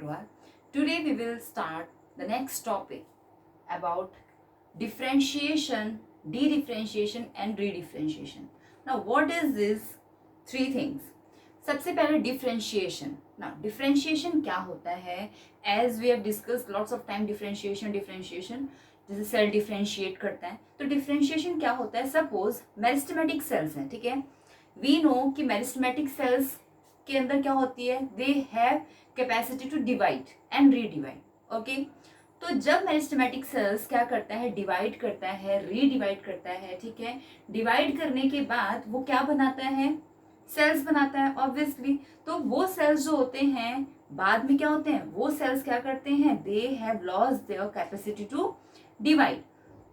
Agrawal. Today we will start the next topic about differentiation, de-differentiation and redifferentiation. Now what is this three things? सबसे पहले differentiation. ना differentiation क्या होता है? As we have discuss lots of time differentiation जैसे cell differentiate करता है. तो डिफरेंशिएशन क्या होता है? सपोज मेरिस्टेमेटिक सेल्स हैं, ठीक है. वी नो कि मेरिस्टेमेटिक सेल्स के अंदर क्या होती है? They have capacity to divide and redivide. Okay, तो जब मेरिस्टेमेटिक सेल्स क्या करता है? डिवाइड करता है, रीडिवाइड करता है, ठीक है. डिवाइड करने के बाद वो क्या बनाता है? सेल्स बनाता है ऑब्वियसली. तो वो सेल्स जो होते हैं बाद में क्या होते हैं? वो सेल्स क्या करते हैं? They have lost their capacity to divide.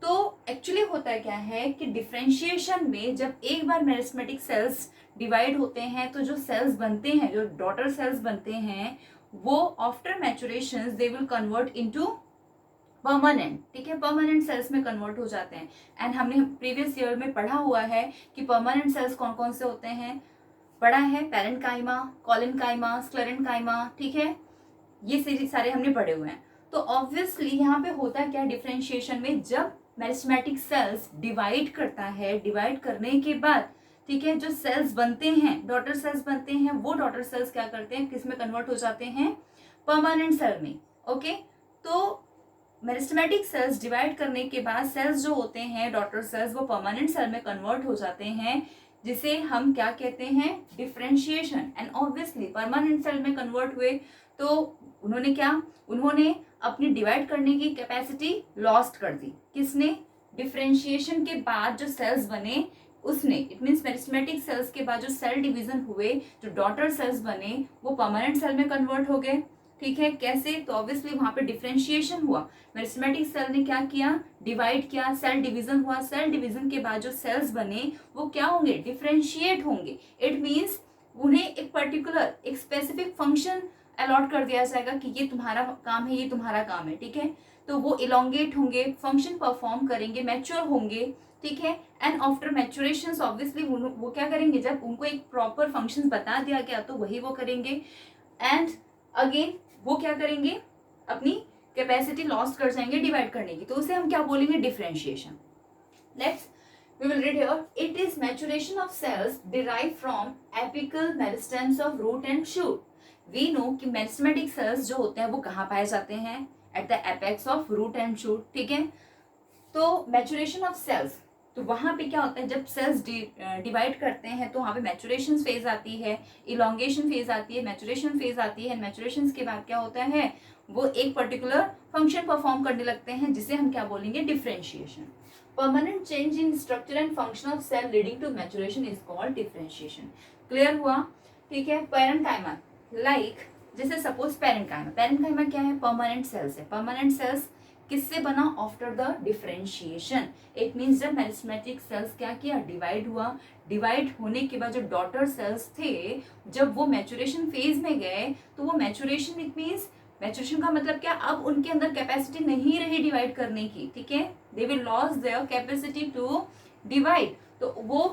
तो एक्चुअली होता क्या है कि डिफरेंशिएशन में जब एक बार मेरिस्टेमेटिक सेल्स डिवाइड होते हैं तो जो सेल्स बनते हैं, जो डॉटर सेल्स बनते हैं, वो after maturation they will convert into permanent, ठीक है. परमानेंट सेल्स में कन्वर्ट हो जाते हैं. एंड हमने प्रीवियस ईयर में पढ़ा हुआ है कि परमानेंट सेल्स कौन कौन से होते हैं. पढ़ा है पैरेन्काइमा, कोलेनकाइमा, स्क्लेरेन्काइमा, ठीक है. ये सारे हमने पढ़े हुए हैं. तो ऑब्वियसली यहाँ पे होता क्या डिफरेंशिएशन में? जब मेरिस्टेमेटिक सेल्स डिवाइड करता है, डिवाइड करने के बाद, ठीक है, जो सेल्स बनते हैं, डॉटर सेल्स बनते हैं, वो डॉटर सेल्स क्या करते हैं? किस में कन्वर्ट हो जाते हैं? परमानेंट सेल में. ओके, तो मेरिस्टेमेटिक सेल्स डिवाइड करने के बाद सेल्स जो होते हैं डॉटर सेल्स, वो परमानेंट सेल में कन्वर्ट हो जाते हैं, जिसे हम क्या कहते हैं? Differentiation. And obviously permanent cell में कन्वर्ट हुए तो उन्होंने अपनी डिवाइड करने की कैपेसिटी लॉस्ट कर दी. किसने? डिफरेंशिएशन के बाद जो सेल्स बने उसने. इट मीन्स मेरिस्टेमेटिक सेल्स के बाद जो सेल डिवीजन हुए, जो डॉटर सेल्स बने, वो परमानेंट सेल में कन्वर्ट हो गए, ठीक है. कैसे? तो ऑब्वियसली वहां पे डिफरेंशिएशन हुआ. मेरिस्टेमेटिक सेल ने क्या किया? डिवाइड किया, सेल डिवीजन हुआ. सेल डिवीजन के बाद जो सेल्स बने वो क्या होंगे? डिफरेंशिएट होंगे. इट मीन्स उन्हें एक पर्टिकुलर, एक स्पेसिफिक फंक्शन अलॉट कर दिया जाएगा कि ये तुम्हारा काम है, ये तुम्हारा काम है, ठीक है. तो वो इलोंगेट होंगे, फंक्शन परफॉर्म करेंगे, मैच्योर होंगे, ठीक है. एंड आफ्टर मैच्योरेशन ऑब्वियसली वो क्या करेंगे? जब उनको एक प्रॉपर फंक्शन बता दिया गया तो वही वो करेंगे. एंड अगेन वो क्या करेंगे? अपनी कैपेसिटी लॉस्ट कर जाएंगे डिवाइड करने की. तो उसे हम क्या बोलेंगे? Differentiation. Let's we will read here. It is maturation of cells derived from apical meristems of root and shoot. We know कि मेरिस्टेमेटिक सेल्स जो होते हैं वो कहाँ पाए जाते हैं? At the apex of root and shoot, ठीक है. तो मैचुरेशन ऑफ सेल्स, तो वहां पे क्या होता है? जब सेल्स डिवाइड करते हैं तो वहां पे मैचुरेशन फेज आती है, इलोंगेशन फेज आती है, मैचुरेशन फेज आती है. मैचुरेशन के बाद क्या होता है? वो एक पर्टिकुलर फंक्शन परफॉर्म करने लगते हैं, जिसे हम क्या बोलेंगे? Differentiation. Permanent change in structure and function of cell leading to maturation is called differentiation. Clear हुआ? ठीक है. पैरेन्काइमा, लाइक जैसे सपोज पैरेन्काइमा क्या है? परमानेंट सेल्स है. परमानेंट सेल्स किससे बना? After the differentiation. It means जब मेरिस्टेमेटिक सेल्स क्या किया? डिवाइड हुआ. डिवाइड होने के बाद जो डॉटर सेल्स थे, जब वो मैचुरेशन फेज में गए, तो वो मैचुरेशन, इट मीन्स मैचुरेशन का मतलब क्या? अब उनके अंदर कैपेसिटी नहीं रही डिवाइड करने की, ठीक है. They will loss their capacity to divide. तो वो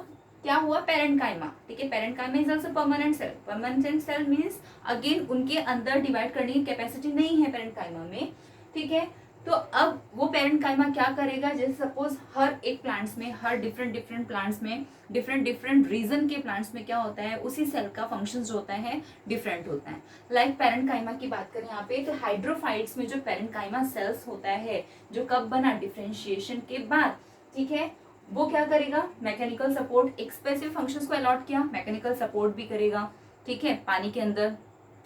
क्या हुआ? पैरेन्काइमा, ठीक है. Parenchyma is also permanent cell. Permanent cell means again उनके अंदर डिवाइड करने की कैपेसिटी नहीं है पैरेन्काइमा में, ठीक है. तो अब वो पैरेन्काइमा क्या करेगा? जैसे सपोज हर एक प्लांट्स में, हर डिफरेंट प्लांट्स में, डिफरेंट रीजन के प्लांट्स में क्या होता है? उसी सेल का फंक्शन जो होता है डिफरेंट होता है. लाइक पैरेन्काइमा की बात करें यहाँ पे, तो हाइड्रोफाइट्स में जो पैरेन्काइमा सेल्स होता है, जो कब बना? डिफरेंशिएशन के बाद, ठीक है. वो क्या करेगा? मैकेनिकल सपोर्ट, एक स्पेसिफिक फंक्शंस को अलॉट किया, मैकेनिकल सपोर्ट भी करेगा, ठीक है, पानी के अंदर,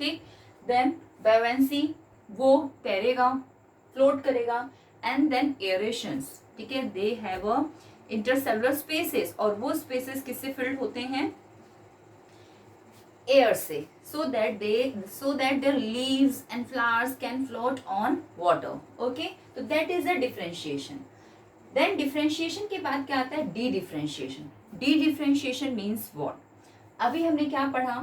ठीक. देन बायोवेंसी, वो तैरेगा, फ्लोट करेगा. एंड देन एरेशंस, ठीक है. They have a intercellular spaces, और वो स्पेसेस किससे फिल्ड होते हैं? एयर से. so that their leaves and flowers can float on water. okay, तो that is the differentiation. Then differentiation के बाद क्या आता है? de-differentiation. de-differentiation means what? अभी हमने क्या पढ़ा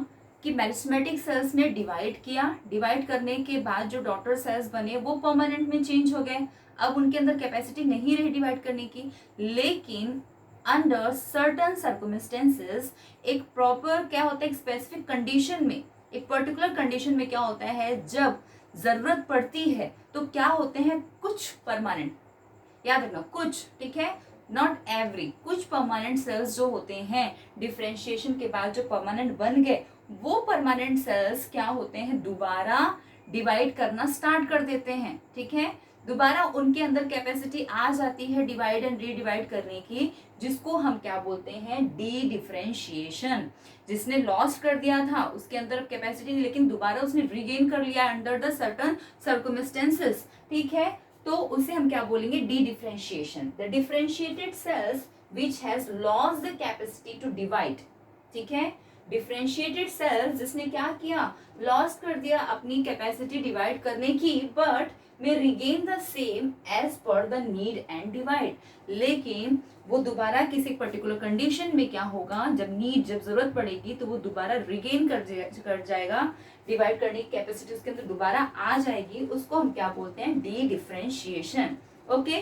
कि मेरिस्टेमेटिक सेल्स ने डिवाइड किया. डिवाइड करने के बाद जो डॉटर सेल्स बने वो परमानेंट में चेंज हो गए. अब उनके अंदर कैपेसिटी नहीं रही डिवाइड करने की, लेकिन अंडर सर्टन सर्कमस्टेंसेस एक प्रॉपर क्या होता है? एक स्पेसिफिक कंडीशन में, एक पर्टिकुलर कंडीशन में क्या होता है? जब जरूरत पड़ती है तो क्या होते हैं, कुछ परमानेंट, याद रखना कुछ, ठीक है, नॉट एवरी, कुछ परमानेंट सेल्स जो होते हैं डिफरेंशिएशन के बाद जो परमानेंट बन गए, वो परमानेंट सेल्स क्या होते हैं, दोबारा डिवाइड करना स्टार्ट कर देते हैं, ठीक है, दोबारा उनके अंदर कैपेसिटी आ जाती है डिवाइड एंड रीडिवाइड करने की, जिसको हम क्या बोलते हैं, डी डिफरेंशिएशन। जिसने लॉस्ट कर दिया था उसके अंदर कैपेसिटी नहीं, लेकिन दोबारा उसने रीगेन कर लिया अंडर द सर्टन सर्कमस्टेंसेस, ठीक है, तो उसे हम क्या बोलेंगे, de differentiation. The differentiated cells which has lost the capacity to divide, ठीक है, डिफरेंशिएटेड सेल्स जिसने क्या किया, लॉस्ट कर दिया अपनी कैपेसिटी डिवाइड करने की, but may regain the same as per the need and divide, लेकिन वो दोबारा किसी पर्टिकुलर कंडीशन में क्या होगा, जब नीड, जब जरूरत पड़ेगी तो वो दोबारा रिगेन कर जाएगा, डिवाइड करने की कैपेसिटी उसके अंदर दोबारा आ जाएगी, उसको हम क्या बोलते हैं, डी डिफरेंशिएशन। Okay,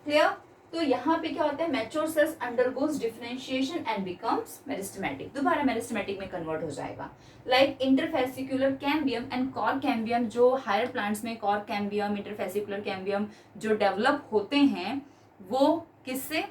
clear. तो यहाँ पे क्या होता है, mature cells undergoes differentiation and becomes meristematic, दोबारा मेरिस्टेमेटिक में कन्वर्ट हो जाएगा। Like interfascicular cambium and cork cambium, जो हायर प्लांट्स में कॉर कैम्बियम, इंटरफेसिकुलर कैम्बियम जो डेवलप होते हैं वो किससे,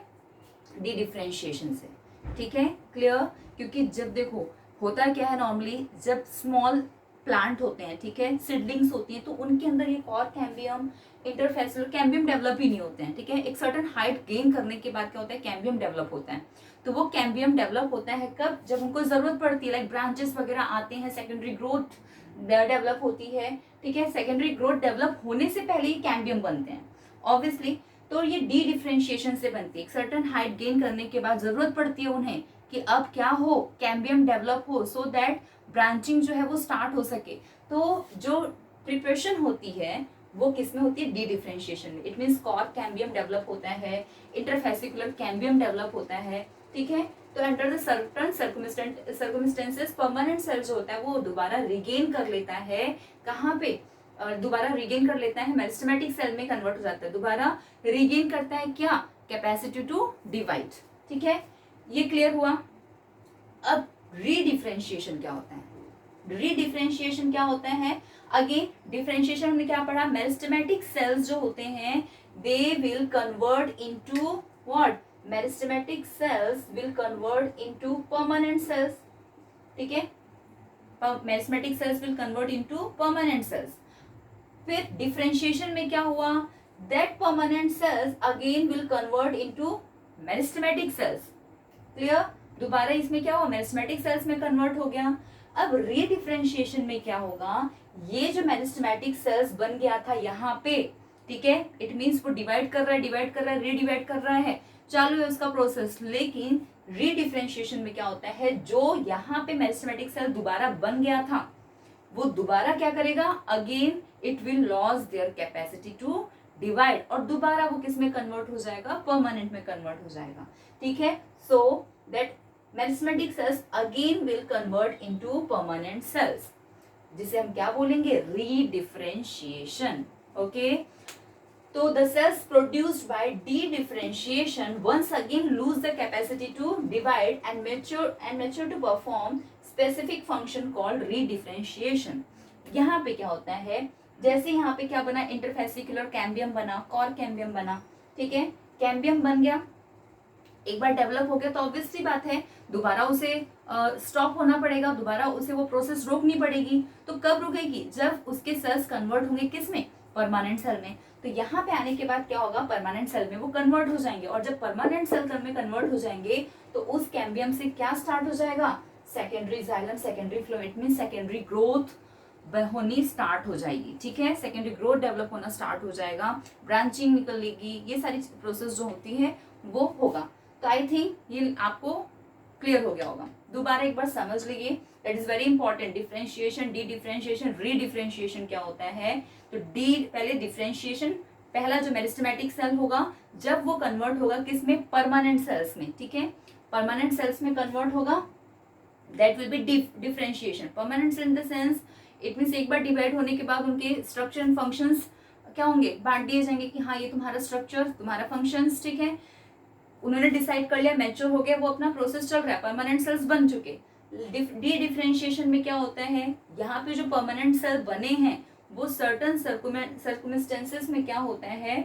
डी डिफरेंशिएशन से, ठीक है, क्लियर। क्योंकि जब देखो होता क्या है, नॉर्मली जब स्मॉल प्लांट होते हैं, ठीक है, सीडलिंग्स होती हैं, तो उनके अंदर ये cork cambium, interfascicular cambium develop ही नहीं होते हैं, ठीक है, एक सर्टेन हाइट गेन करने के बाद क्या होता है, कैम्बियम डेवलप होता है। तो वो कैम्बियम डेवलप होता है कब, जब उनको जरूरत पड़ती है, लाइक ब्रांचेस वगैरह आते हैं, सेकेंडरी ग्रोथ डेवलप होती है, ठीक है, सेकेंडरी ग्रोथ डेवलप होने से पहले ही कैम्बियम बनते हैं ऑब्वियसली। तो ये डी डिफरेंशिएशन से बनती है, एक सर्टेन हाइट गेन करने के बाद जरूरत पड़ती है उन्हें कि अब क्या हो, कैम्बियम डेवलप हो, सो दैट ब्रांचिंग जो है वो स्टार्ट हो सके। तो जो प्रिपरेशन होती है वो किसमें होती है, डी डिफरेंशिएशन में। It means cork cambium develop होता है, इंटरफेसिकुलर कैम्बियम डेवलप होता है, ठीक है। तो under the certain circumstances permanent cell जो होता है वो दोबारा रिगेन कर लेता है, कहाँ पे, दोबारा रिगेन कर लेता है, मेरिस्टेमेटिक सेल में कन्वर्ट हो जाता है, दोबारा रिगेन करता है क्या, कैपेसिटी टू डिवाइड, ठीक है, ये क्लियर हुआ। अब रीडिफरेंशिएशन क्या होता है, रीडिफरेंशिएशन क्या होता है, अगेन डिफरेंशिएशन हमने क्या पढ़ा, मेरिस्टेमेटिक सेल्स जो होते हैं they will convert into what, meristematic cells will convert into permanent cells, ठीक है, meristematic cells will convert into permanent cells. फिर डिफरेंशिएशन में क्या हुआ, that permanent cells again will convert into meristematic cells, clear, दोबारा इसमें क्या हुआ, मेरिस्टेमेटिक सेल्स में कन्वर्ट हो गया। अब रीडिफरेंशिएशन में क्या होगा, ये जो मेरिस्टेमेटिक सेल्स बन गया था यहाँ पे, ठीक है, इट मींस वो डिवाइड कर रहा है, डिवाइड कर रहा है, रीडिवाइड कर रहा है, चालू है उसका प्रोसेस। लेकिन रीडिफरेंशिएशन में क्या होता है, जो यहाँ पे मेरिस्टेमेटिक सेल दोबारा बन गया था वो दोबारा क्या करेगा, again it will loss their capacity to divide, और दोबारा वो किस में कन्वर्ट हो जाएगा, परमानेंट में कन्वर्ट हो जाएगा, ठीक है। So that meristematic cells again will convert into permanent cells, जिसे हम क्या बोलेंगे, रीडिफरेंशिएशन। ओके, तो the cells produced by de-differentiation once again lose the capacity to divide and mature to perform specific function called redifferentiation। यहाँ पे क्या होता है, जैसे यहाँ पे क्या बना, इंटरफेसिकुलर कैम्बियम बना, कॉर कैम्बियम बना, ठीक है, कैम्बियम बन गया, एक बार डेवलप हो गया तो ऑब्वियसली बात है दोबारा उसे स्टॉप होना पड़ेगा, दोबारा उसे वो प्रोसेस रोकनी पड़ेगी। तो कब रुकेगी, जब उसके सेल्स कन्वर्ट होंगे किस में, परमानेंट सेल में। तो यहाँ पे आने के बाद क्या होगा, परमानेंट सेल में वो कन्वर्ट हो जाएंगे, और जब परमानेंट सेल में कन्वर्ट हो जाएंगे तो उस कैम्बियम से क्या स्टार्ट हो जाएगा, secondary xylem, secondary flow, it mean secondary growth होनी स्टार्ट हो जाएगी, ठीक है, सेकेंडरी ग्रोथ डेवलप होना स्टार्ट हो जाएगा, ब्रांचिंग निकलेगी, ये सारी प्रोसेस जो होती है वो होगा। तो आई थिंक ये आपको क्लियर हो गया होगा। दोबारा एक बार समझ लीजिए, that is very important, differentiation, D differentiation, रीडिफरेंशिएशन क्या होता है। तो डी पहले डिफरेंशिएशन, पहला जो मेरिस्टेमेटिक सेल होगा जब वो कन्वर्ट होगा किस में, परमानेंट सेल्स में, ठीक है, परमानेंट सेल्स में कन्वर्ट होगा, that will be differentiation. Permanent cell in the sense it means एक बार डिवाइड होने के बाद उनके स्ट्रक्चर एंड फंक्शंस क्या होंगे, बांट दिए जाएंगे कि हाँ ये तुम्हारा स्ट्रक्चर, तुम्हारा फंक्शंस, ठीक है, उन्होंने डिसाइड कर लिया, मैच्योर हो गया, वो अपना प्रोसेस चल रहा है, परमानेंट सेल्स बन चुके। डी डिफरेंशिएशन में क्या होता है, यहाँ पे जो परमानेंट सेल बने हैं वो सर्टन सर्कुमेस्टेंसेस में क्या होता है,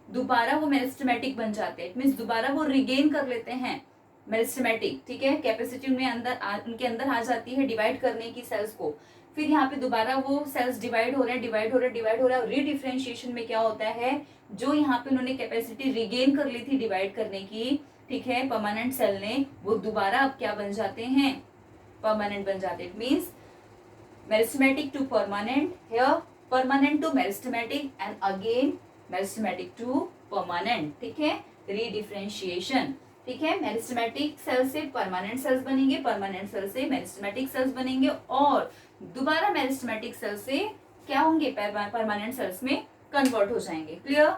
दोबारा वो मेरिस्टेमेटिक बन जाते हैं। इट मीन्स दोबारा वो रिगेन कर लेते हैं मेरिस्टेमेटिक, ठीक है, कैपेसिटी उनमें उनके अंदर आ जाती है डिवाइड करने की सेल्स को। फिर यहाँ पे दोबारा वो सेल्स डिवाइड हो रहे हैं। रीडिफरेंशिएशन में क्या होता है, जो यहाँ पे उन्होंने कैपेसिटी रिगेन कर ली थी डिवाइड करने की, ठीक है, परमानेंट सेल ने, वो दोबारा अब क्या बन जाते हैं, परमानेंट बन जाते हैं। It means meristematic to permanent, here permanent to meristematic and again meristematic to permanent, ठीक है, रीडिफरेंशिएशन, ठीक है। मेरिस्टेमेटिक सेल से परमानेंट सेल्स बनेंगे, परमानेंट सेल से मेरिस्टेमेटिक सेल्स बनेंगे और दोबारा मेरिस्टेमेटिक सेल से क्या होंगे, परमानेंट सेल्स में कन्वर्ट हो जाएंगे। क्लियर,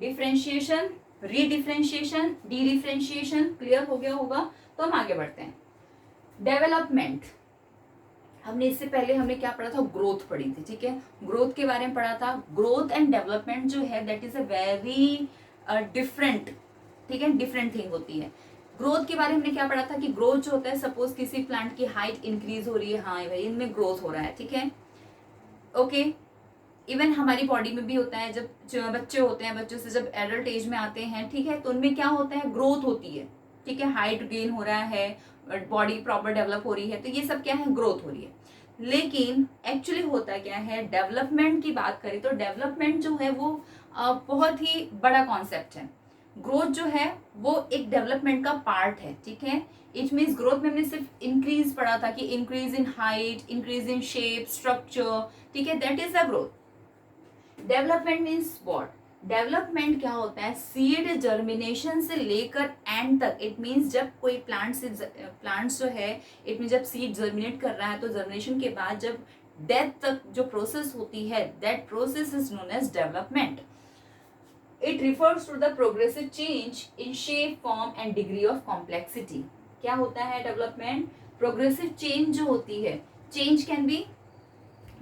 डिफरेंशिएशन, रीडिफरेंशिएशन, डीडिफरेंशिएशन क्लियर हो गया होगा। तो हम आगे बढ़ते हैं। डेवलपमेंट, हमने इससे पहले हमने क्या पढ़ा था, ग्रोथ पढ़ी थी, ठीक है, ग्रोथ के बारे में पढ़ा था। ग्रोथ एंड डेवलपमेंट जो है that is a very different, ठीक है, डिफरेंट थिंग होती है। ग्रोथ के बारे में हमने क्या पढ़ा था कि ग्रोथ जो होता है, सपोज किसी प्लांट की हाइट इंक्रीज हो रही है, हाँ भाई इनमें ग्रोथ हो रहा है, ठीक है, ओके। इवन हमारी बॉडी में भी होता है, जब बच्चे होते हैं, बच्चों से जब एडल्ट एज में आते हैं, ठीक है, तो उनमें क्या होता है, ग्रोथ होती है, ठीक है, हाइट गेन हो रहा है, बॉडी प्रॉपर डेवलप हो रही है, तो ये सब क्या है, ग्रोथ हो रही है। लेकिन एक्चुअली होता क्या है, डेवलपमेंट की बात करें तो डेवलपमेंट जो है वो बहुत ही बड़ा कॉन्सेप्ट है। ग्रोथ जो है वो एक डेवलपमेंट का पार्ट है, ठीक है। इट मीन्स ग्रोथ में हमने सिर्फ इंक्रीज पढ़ा था कि increase in height, increase in shape, structure, ठीक है, that is the growth. Development means what, development क्या होता है, सीड जर्मिनेशन से लेकर एंड तक। इट मीन्स जब कोई प्लांट्स जो है, इट मीन्स जब सीड जर्मिनेट कर रहा है तो जर्मिनेशन के बाद जब डेथ तक जो प्रोसेस होती है, that process is known as development. It refers to the progressive change in shape, form and degree of complexity. क्या होता है डेवलपमेंट, प्रोग्रेसिव चेंज जो होती है, चेंज कैन बी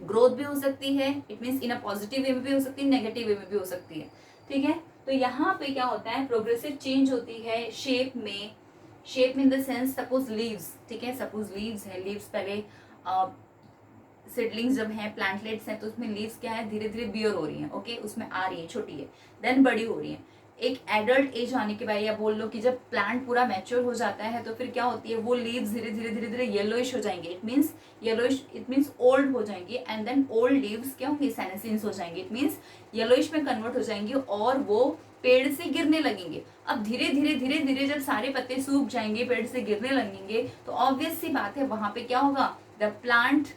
ग्रोथ भी हो सकती है, it means in a positive way में भी हो सकती है, नेगेटिव वे में भी हो सकती है, ठीक है। तो यहाँ पे क्या होता है, प्रोग्रेसिव चेंज होती है शेप में इन द सेंस सपोज लीव्स, ठीक है, सपोज लीव्स है, लीव्स पहले सीडलिंग्स जब हैं, प्लांटलेट्स हैं, तो उसमें लीव्स क्या है, धीरे धीरे बियर हो रही हैं, ओके, उसमें आ रही है, छोटी है, देन बड़ी हो रही है। एक एडल्ट एज आने के बाद, या बोल लो कि जब प्लांट पूरा मैच्योर हो जाता है तो फिर क्या होती है, वो लीव्स धीरे धीरे येलोइश हो जाएंगे, it means yellowish, it means old हो जाएंगी, एंड देन ओल्ड लीव्स क्या होंगे, सेनेसिन्स हो जाएंगे, इट मीन्स येलोइश में कन्वर्ट हो जाएंगी और वो पेड़ से गिरने लगेंगे। अब धीरे धीरे जब सारे पत्ते सूख जाएंगे, पेड़ से गिरने लगेंगे, तो ऑब्वियस सी बात है वहां पे क्या होगा, द प्लांट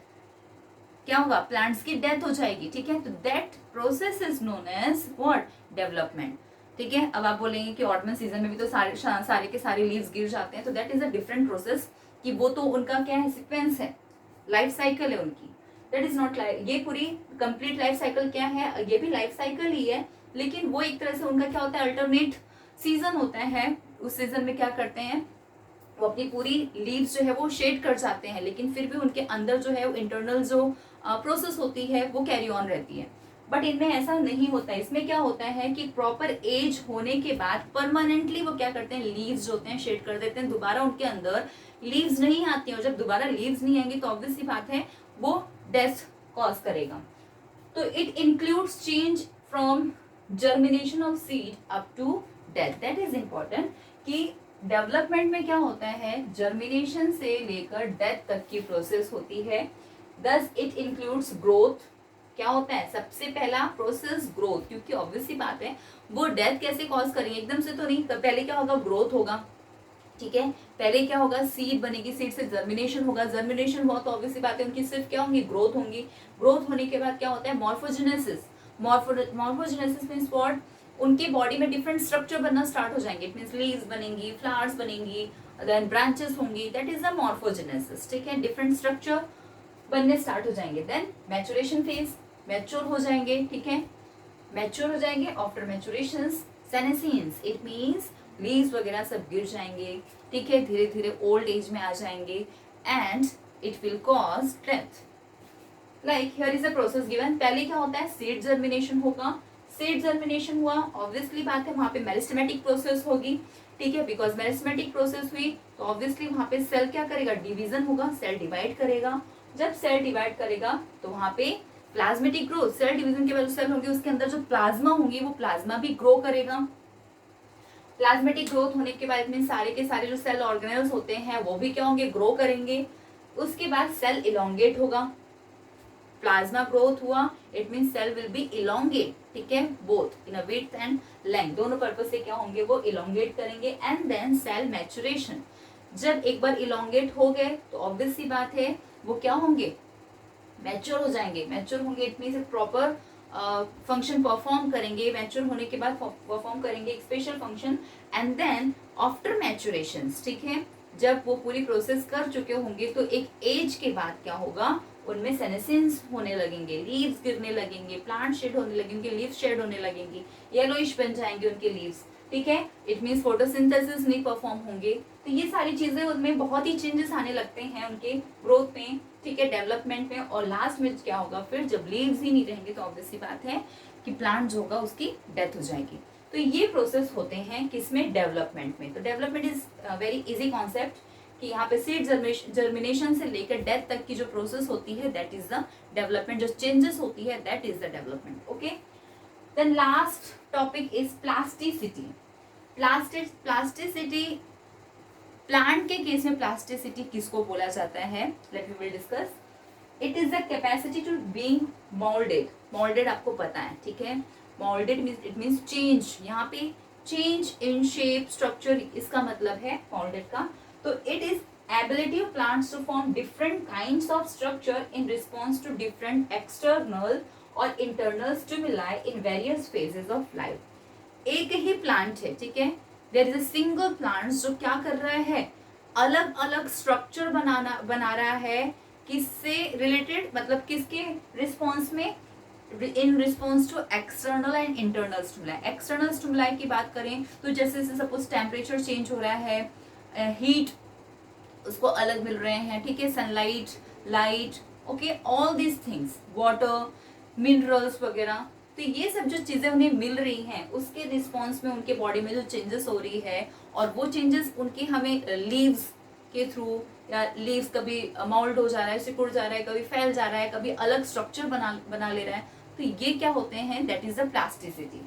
क्या होगा, प्लांट्स की डेथ हो जाएगी, ठीक है। तो that process is known as what, development, ठीक है। अब आप बोलेंगे कि ऑटमन सीजन में भी तो सारे के सारे लीव्स गिर जाते हैं, तो that is a different process, कि वो तो उनका क्या है, सीक्वेंस है, लाइफ साइकिल है उनकी, दैट इज नॉट लाइफ, ये पूरी कंप्लीट लाइफ साइकिल क्या है, ये भी लाइफ साइकिल ही है, लेकिन वो एक तरह से उनका क्या होता है, अल्टरनेट सीजन होता है। उस सीजन में क्या करते हैं, वो अपनी पूरी लीव्स जो है वो शेड कर जाते हैं, लेकिन फिर भी उनके अंदर जो है वो इंटरनल जो प्रोसेस होती है वो कैरी ऑन रहती है। बट इनमें ऐसा नहीं होता है, इसमें क्या होता है कि प्रॉपर एज होने के बाद परमानेंटली वो क्या करते हैं, लीव्स जो होते हैं शेड कर देते हैं, दोबारा उनके अंदर लीव्स नहीं आती हैं, और जब दोबारा लीव्स नहीं आएंगी तो ऑब्वियस सी बात है वो डेथ कॉज करेगा। तो it includes change from germination of seed up to death, that is important कि डेवलपमेंट में क्या होता है, जर्मिनेशन से लेकर डेथ तक की प्रोसेस होती है। दस इट इंक्लूड्स ग्रोथ, क्या होता है, सबसे पहला प्रोसेस ग्रोथ, क्योंकि ऑब्वियस सी बात है वो डेथ कैसे कॉज करेंगे, एकदम से तो नहीं, पहले क्या होगा, ग्रोथ होगा, ठीक है, पहले क्या होगा, सीड बनेगी, सीड से जर्मिनेशन होगा, जर्मिनेशन हुआ तो ऑब्वियसली बात है उनकी सिर्फ क्या होंगी, ग्रोथ होंगी, ग्रोथ होने के बाद क्या होता है, मॉर्फोजेनेसिस, मॉर्फोजेनेसिस मीन्स व्हाट, उनके बॉडी में डिफरेंट स्ट्रक्चर बनना स्टार्ट हो जाएंगे, इट मीन्स लीव्स बनेंगी, फ्लावर्स बनेंगी, देन ब्रांचेस होंगी, दैट इज द मॉर्फोजेनेसिस, ठीक है, डिफरेंट स्ट्रक्चर बनने स्टार्ट हो जाएंगे। देन मैचुरेशन फेज, मैच्योर हो जाएंगे, ठीक है, मैच्योर हो जाएंगे, after maturation senescence, it means leaves वगैरह सब गिर जाएंगे, ठीक है, धीरे धीरे ओल्ड एज में आ जाएंगे, and it will cause death. Like here is a process given, पहले क्या होता है, सीड जर्मिनेशन होगा, सीड जर्मिनेशन हुआ, ऑब्वियसली बात है वहां पे मेरिस्टेमेटिक प्रोसेस होगी, ठीक है, बिकॉज मेरिस्मेटिक प्रोसेस हुई तो ऑब्वियसली वहां पे सेल क्या करेगा, डिवीजन होगा, सेल डिवाइड करेगा। जब सेल डिवाइड करेगा तो वहां पे प्लाज्मेटिक ग्रोथ, सेल डिवीजन के बाद सेल होंगे उसके अंदर जो प्लाज्मा होंगी वो प्लाज्मा भी ग्रो करेगा। प्लाज्मेटिक ग्रोथ होने के बाद में सारे के सारे जो सेल ऑर्गेनेल्स होते हैं वो भी क्या होंगे, ग्रो करेंगे। उसके बाद सेल इलोंगेट होगा, प्लाज्मा ग्रोथ हुआ, it mean cell will be elongate, ठीक है, both in a width and length, दोनों पर्पज से क्या होंगे, वो इलोंगेट करेंगे। एंड देन सेल मैचुरेशन, जब एक बार इलोंगेट हो गए तो ऑब्वियस सी बात है वो क्या होंगे, मैच्योर हो जाएंगे। मैच्योर होंगे it means proper function perform करेंगे, मैच्योर होने के बाद परफॉर्म करेंगे एक special function. And then after maturation, ठीक है, जब वो पूरी प्रोसेस कर चुके होंगे तो एक एज के बाद क्या होगा, उनमें सेनेसेंस होने लगेंगे, लीव्स गिरने लगेंगे, प्लांट शेड होने लगेंगे, लीव्स शेड होने लगेंगी, येलोइश बन जाएंगे उनके लीव्स, ठीक है, इट मीन्स फोटोसिंथेसिस नहीं परफॉर्म होंगे। तो ये सारी चीजें उनमें बहुत ही चेंजेस आने लगते हैं उनके ग्रोथ में, ठीक है, डेवलपमेंट में। और लास्ट में क्या होगा, फिर जब लीव्स ही नहीं रहेंगे तो ऑब्वियस सी बात है कि प्लांट जो होगा उसकी डेथ हो जाएगी। तो ये प्रोसेस होते हैं किसमें, डेवलपमेंट में। तो development is very easy concept कि यहाँ पे सीड जर्मिनेशन से लेकर डेथ तक की जो प्रोसेस होती है दैट इज द डेवलपमेंट, जो चेंजेस होती है that is the development. Okay, then last topic is plasticity. Plasticity, plant के केस में प्लास्टिसिटी किसको बोला जाता है, let we will discuss. It is the capacity to being molded. Molded आपको पता है, ठीक है, molded means it means change, यहाँ पे चेंज इन शेप स्ट्रक्चर इसका मतलब है मोल्डेड का। तो it is ability of plants to form different kinds of structure in response to different external और internal stimuli in various phases of life. एक ही प्लांट है, ठीक है, there is a single plant जो क्या कर रहा है, अलग अलग स्ट्रक्चर बना रहा है, किससे रिलेटेड, मतलब किसके रिस्पॉन्स में, in response to external and internal stimuli. External stimuli की बात करें तो जैसे सपोज टेम्परेचर चेंज हो रहा है, हीट उसको अलग मिल रहे हैं, ठीक है, sunlight, light, okay, all these things, water, minerals वगैरह, तो ये सब जो चीजें उन्हें मिल रही हैं उसके रिस्पॉन्स में उनके बॉडी में जो चेंजेस हो रही है, और वो चेंजेस उनके हमें लीव्स के थ्रू, या लीव्स कभी मोल्ड हो जा रहा है, सिकुड़ जा रहा है, कभी फैल जा रहा है, कभी अलग स्ट्रक्चर बना ले रहा है, तो ये क्या होते हैं, दैट इज द प्लास्टिसिटी।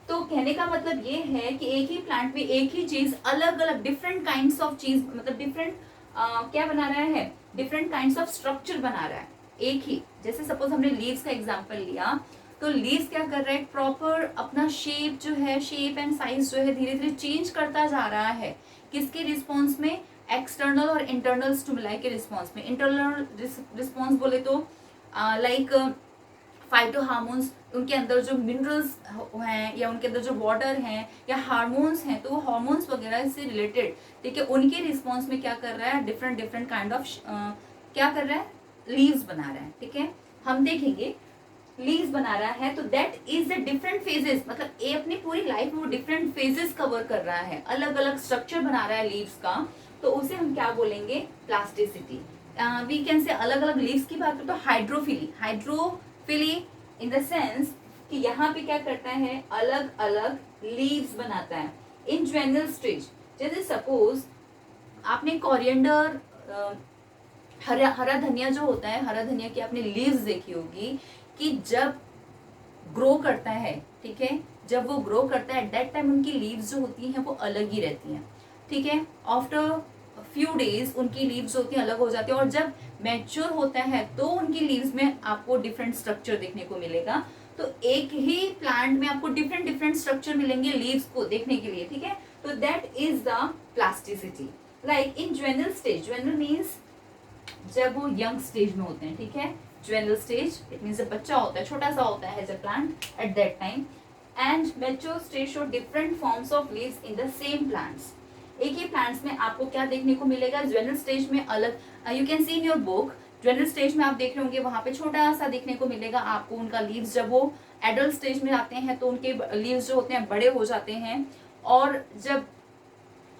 तो कहने का मतलब ये है कि एक ही प्लांट में एक ही चीज अलग अलग डिफरेंट काइंड्स ऑफ चीज, मतलब डिफरेंट क्या बना रहा है, डिफरेंट काइंड्स ऑफ स्ट्रक्चर बना रहा है एक ही। जैसे सपोज हमने लीव्स का एग्जांपल लिया, तो लीव्स क्या कर रहा है, प्रॉपर अपना शेप जो है, शेप एंड साइज जो है धीरे धीरे चेंज करता जा रहा है, किसके रिस्पॉन्स में, एक्सटर्नल और इंटरनल स्टिमुलाई के रिस्पॉन्स में। इंटरनल रिस्पॉन्स बोले तो लाइक फाइटो हार्मोन्स, उनके अंदर जो मिनरल्स हैं या उनके अंदर जो वाटर हैं या हार्मोन्स हैं, तो वो हार्मोन्स वगैरह से रिलेटेड, ठीक है, उनके रिस्पॉन्स में क्या कर रहा है, डिफरेंट डिफरेंट काइंड ऑफ क्या कर रहा है, लीव्स बना रहा है, ठीक है। हम देखेंगे लीव्स बना रहा है तो that is the different phases, मतलब ये अपनी पूरी लाइफ में वो डिफरेंट फेजेस कवर कर रहा है, अलग अलग स्ट्रक्चर बना रहा है लीव्स का, तो उसे हम क्या बोलेंगे, प्लास्टिसिटी। वी कैन से अलग अलग लीव्स की बात करें तो hydrophily, hydrophily in the sense कि यहाँ पे क्या करता है, अलग अलग लीव्स बनाता है इन ज्वेनल स्टेज। जैसे सपोज आपने कोरिएंडर, हरा धनिया जो होता है, हरा धनिया की आपने लीव्स देखी होगी कि जब ग्रो करता है, ठीक है, जब वो ग्रो करता है दैट टाइम उनकी लीव्स जो होती हैं वो अलग ही रहती हैं, ठीक है। आफ्टर फ्यू डेज उनकी लीव्स होती हैं अलग हो जाती है, और जब मैच्योर होता है तो उनकी लीव्स में आपको डिफरेंट स्ट्रक्चर देखने को मिलेगा। तो एक ही प्लांट में आपको डिफरेंट डिफरेंट स्ट्रक्चर मिलेंगे लीव्स को देखने के लिए, ठीक है। तो that is the plasticity. Like in juvenile stage, juvenile means जब वो यंग स्टेज में होते हैं, ठीक है, ज्वेनल स्टेज इट मीन्स जब बच्चा होता है, छोटा सा होता है जब plant at that time, and mature stage show different forms of leaves in the same plants. एक ही प्लांट्स में आपको क्या देखने को मिलेगा, ज्वेनल स्टेज में अलग, you can see in your book, juvenile stage में आप देख रहे होंगे वहां पे छोटा सा देखने को मिलेगा आपको उनका लीव्स। जब वो एडल्ट स्टेज में आते हैं तो उनके लीव्स जो होते हैं बड़े हो जाते हैं, और जब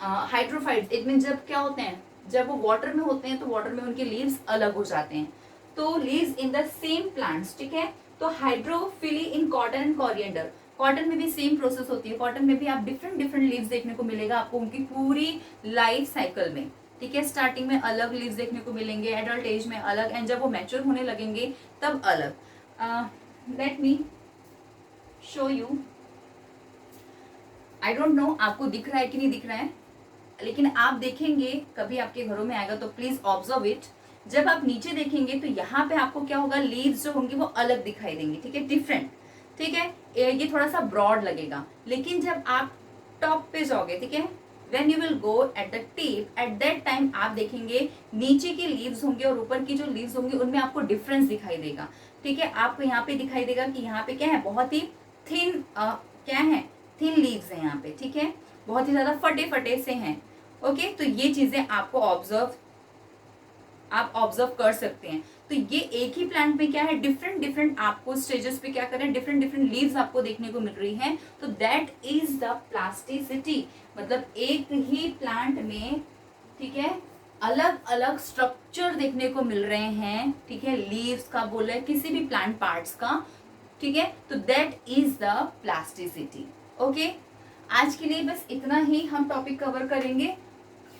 हाइड्रोफाइट्स इट मीन जब क्या होते हैं, जब वो वाटर में होते हैं तो वाटर में उनके लीव्स अलग हो जाते हैं। तो leaves in the same plants, ठीक है। तो hydrophily in cotton and coriander, cotton में भी सेम प्रोसेस होती है, कॉटन में भी आप डिफरेंट डिफरेंट लीव्स देखने को मिलेगा आपको उनकी पूरी लाइफ साइकिल में, ठीक है। स्टार्टिंग में अलग लीव्स देखने को मिलेंगे, एडल्ट एज में अलग, एंड जब वो मैच्योर होने लगेंगे तब अलग। Let me show you. I don't know आपको दिख रहा है कि नहीं दिख रहा है, लेकिन आप देखेंगे कभी आपके घरों में आएगा तो प्लीज ऑब्जर्व इट। जब आप नीचे देखेंगे तो यहाँ पे आपको क्या होगा, लीव्स जो होंगी वो अलग दिखाई देंगी, ठीक है, डिफरेंट, ठीक है। ये थोड़ा सा ब्रॉड लगेगा, लेकिन जब आप टॉप पे जाओगे, ठीक है, when you will go at the tip, at that time आप देखेंगे नीचे की लीव्स होंगे और ऊपर की जो लीव्स होंगी उनमें आपको डिफरेंस दिखाई देगा, ठीक है। आपको यहाँ पे दिखाई देगा कि यहाँ पे क्या है, बहुत ही थिन क्या है, थिन लीव्स है यहाँ पे, ठीक है, बहुत ही ज्यादा फटे फटे से हैं। ओके, तो ये चीजें आपको आप ऑब्जर्व कर सकते हैं। तो ये एक ही प्लांट में क्या है, डिफरेंट डिफरेंट आपको स्टेजेस पे क्या करें, डिफरेंट डिफरेंट लीव्स आपको देखने को मिल रही हैं। तो दैट इज द प्लास्टिसिटी, मतलब एक ही प्लांट में, ठीक है, अलग अलग स्ट्रक्चर देखने को मिल रहे हैं, ठीक है, लीव्स का बोले किसी भी प्लांट पार्ट्स का, ठीक है। तो that is the plasticity. Okay, आज के लिए बस इतना ही हम टॉपिक कवर करेंगे।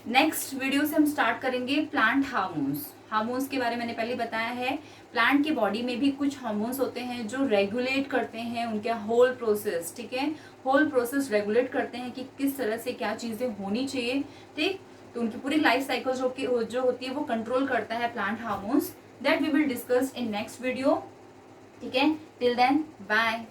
नेक्स्ट वीडियो से हम स्टार्ट करेंगे प्लांट हार्मोन्स। हार्मोन्स के बारे में मैंने पहले बताया है, प्लांट की बॉडी में भी कुछ हार्मोन्स होते हैं जो रेगुलेट करते हैं उनका होल प्रोसेस, ठीक है, होल प्रोसेस रेगुलेट करते हैं कि किस तरह से क्या चीजें होनी चाहिए, ठीक। तो उनकी पूरी लाइफ साइकिल जो होती है वो कंट्रोल करता है plant hormones. That we will discuss in next video, ठीक है। Till then bye.